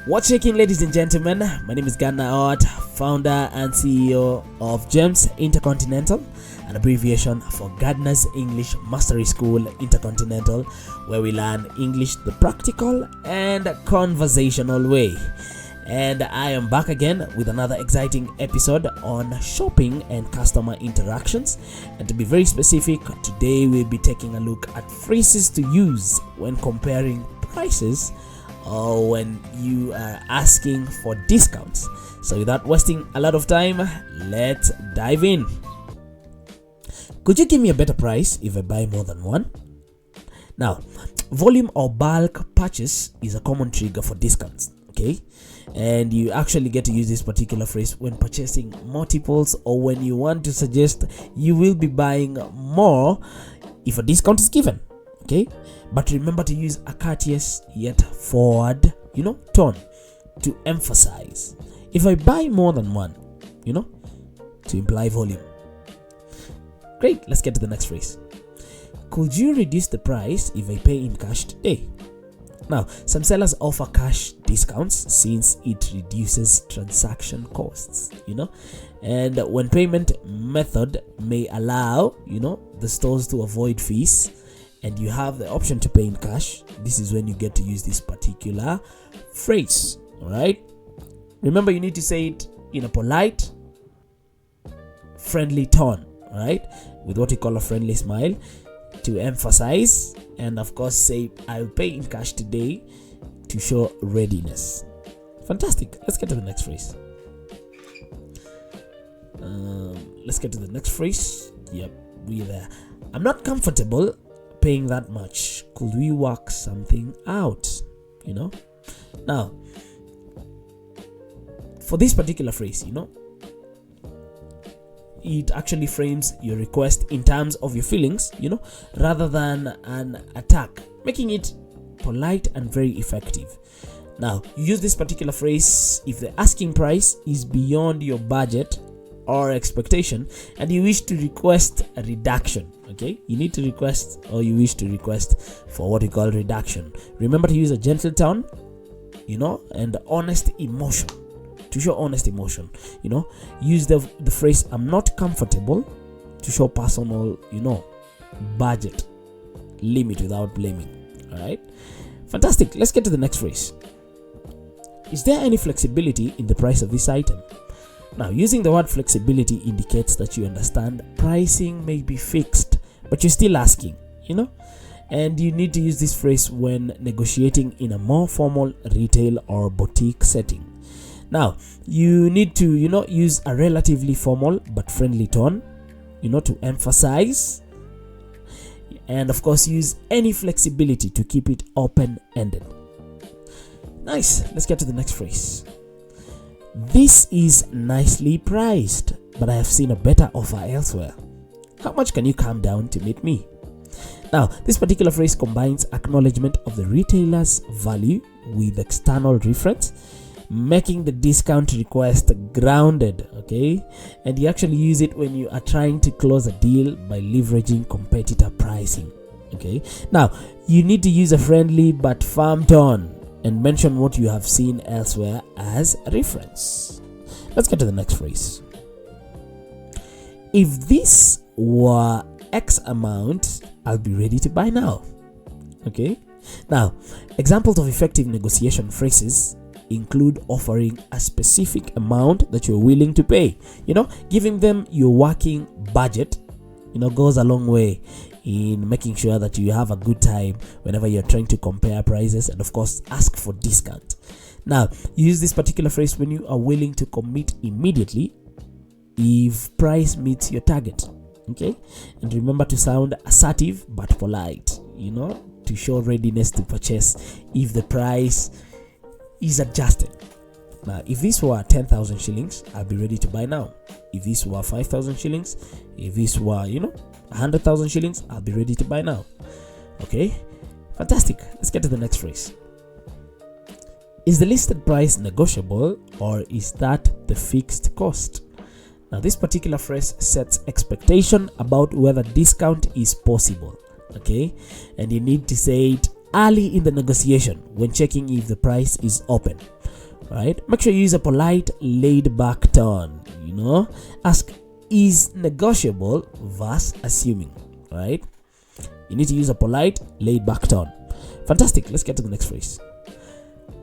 What's shaking, ladies and gentlemen? My name is Gardner Oat, founder and CEO of GEMS Intercontinental, an abbreviation for Gardner's English Mastery School Intercontinental, where we learn English the practical and conversational way. And I am back again with another exciting episode on shopping and customer interactions. And to be very specific, today we'll be taking a look at phrases to use when comparing prices or when you are asking for discounts. So without wasting a lot of time, let's dive in. Could you give me a better price if I buy more than one? Now, volume or bulk purchase is a common trigger for discounts, okay? And you actually get to use this particular phrase when purchasing multiples or when you want to suggest you will be buying more if a discount is given, okay? But remember to use a courteous yet forward, tone to emphasize. If I buy more than one, to imply volume. Great, let's get to the next phrase. Could you reduce the price if I pay in cash today? Now, some sellers offer cash discounts since it reduces transaction costs, and when payment method may allow, the stores to avoid fees, and you have the option to pay in cash, this is when you get to use this particular phrase, all right? Remember, you need to say it in a polite, friendly tone, all right? With what we call a friendly smile to emphasize, and of course say, I'll pay in cash today to show readiness. Fantastic. Let's get to the next phrase. Yep, we're there. I'm not comfortable paying that much. Could we work something out? Now, for this particular phrase, it actually frames your request in terms of your feelings, rather than an attack, making it polite and very effective. Now, you use this particular phrase if the asking price is beyond your budget or expectation and you wish to request a reduction. Okay, you need to request, or you wish to request for what we call reduction. Remember to use a gentle tone, and honest emotion. To show honest emotion, use the phrase I'm not comfortable to show personal, budget limit without blaming. All right, fantastic. Let's get to the next phrase. Is there any flexibility in the price of this item? Now, using the word flexibility indicates that you understand pricing may be fixed, but you're still asking, and you need to use this phrase when negotiating in a more formal retail or boutique setting. Now, you need to, use a relatively formal but friendly tone, to emphasize, and of course use any flexibility to keep it open-ended. Nice. Let's get to the next phrase. This is nicely priced, but I have seen a better offer elsewhere. How much can you come down to meet me? Now, this particular phrase combines acknowledgement of the retailer's value with external reference, making the discount request grounded, okay? And you actually use it when you are trying to close a deal by leveraging competitor pricing, okay? Now, you need to use a friendly but firm tone and mention what you have seen elsewhere as a reference. Let's get to the next phrase. If this were X amount, I'll be ready to buy now. Okay? Now, examples of effective negotiation phrases include offering a specific amount that you're willing to pay. Giving them your working budget, goes a long way in making sure that you have a good time whenever you're trying to compare prices, and of course ask for discount. Now, use this particular phrase when you are willing to commit immediately if price meets your target. Okay, and remember to sound assertive but polite, to show readiness to purchase if the price is adjusted. Now, if this were 10,000 shillings, I'll be ready to buy now. If this were 5,000 shillings, if this were, 100,000 shillings, I'll be ready to buy now. Okay, fantastic. Let's get to the next phrase. Is the listed price negotiable, or is that the fixed cost? Now, this particular phrase sets expectation about whether discount is possible. Okay, and you need to say it early in the negotiation when checking if the price is open. right? Make sure you use a polite, laid-back tone. Ask, is negotiable versus assuming, right? You need to use a polite, laid-back tone. Fantastic. Let's get to the next phrase.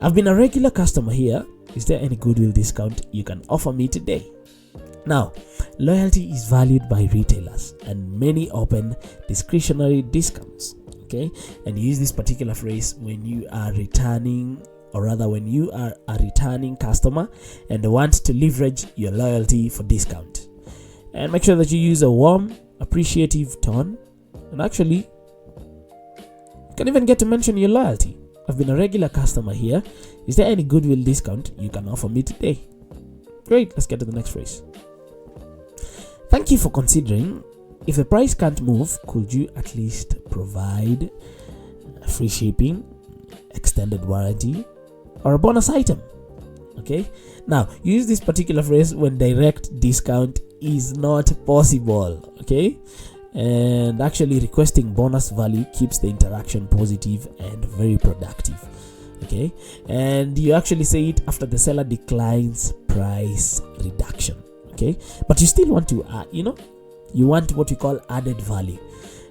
I've been a regular customer here. Is there any goodwill discount you can offer me today? Now, loyalty is valued by retailers, and many open discretionary discounts. Okay, and use this particular phrase when you are returning, or rather when you are a returning customer and want to leverage your loyalty for discount. And make sure that you use a warm, appreciative tone, and actually you can even get to mention your loyalty. I've been a regular customer here. Is there any goodwill discount you can offer me today? Great, let's get to the next phrase. Thank you for considering. If the price can't move, could you at least provide free shipping, extended warranty, or a bonus item? Okay, now use this particular phrase when direct discount is not possible. Okay, and actually requesting bonus value keeps the interaction positive and very productive. Okay, and you actually say it after the seller declines price reduction. Okay, but you still want to you want what we call added value.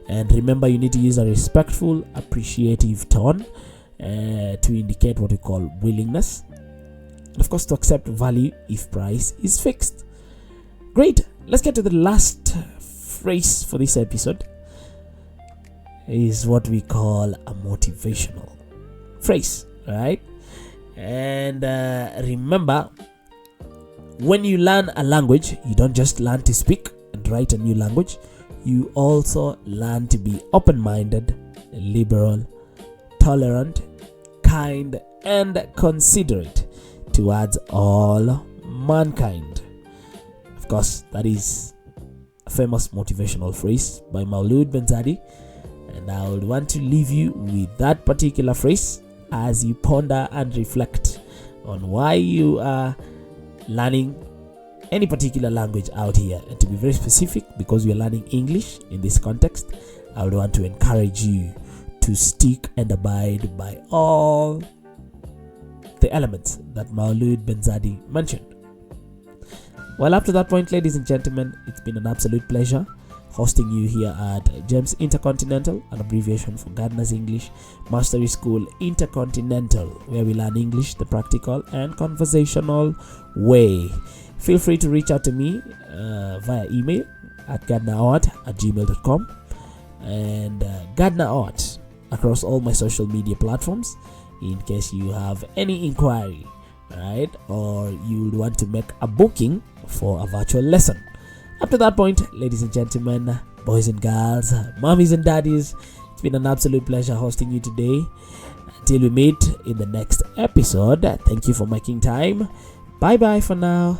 And remember, you need to use a respectful, appreciative tone to indicate what we call willingness, and of course to accept value if price is fixed. Great, let's get to the last phrase for this episode. Is what we call a motivational phrase, right? And remember, when you learn a language, you don't just learn to speak and write a new language, you also learn to be open-minded, liberal, tolerant, kind, and considerate towards all mankind. Of course, that is a famous motivational phrase by Maulud Benzadi, and I would want to leave you with that particular phrase as you ponder and reflect on why you are learning any particular language out here. And to be very specific, because we are learning English in this context, I would want to encourage you to stick and abide by all the elements that Maulud Benzadi mentioned. Well, up to that point, ladies and gentlemen, it's been an absolute pleasure hosting you here at James Intercontinental, an abbreviation for Gardner's English Mastery School Intercontinental, where we learn English the practical and conversational way. Feel free to reach out to me via email at gardneroat@gmail.com and Gardner Oat across all my social media platforms in case you have any inquiry, right? Or you would want to make a booking for a virtual lesson. Up to that point, ladies and gentlemen, boys and girls, mommies and daddies, it's been an absolute pleasure hosting you today. Until we meet in the next episode, thank you for making time. Bye bye for now.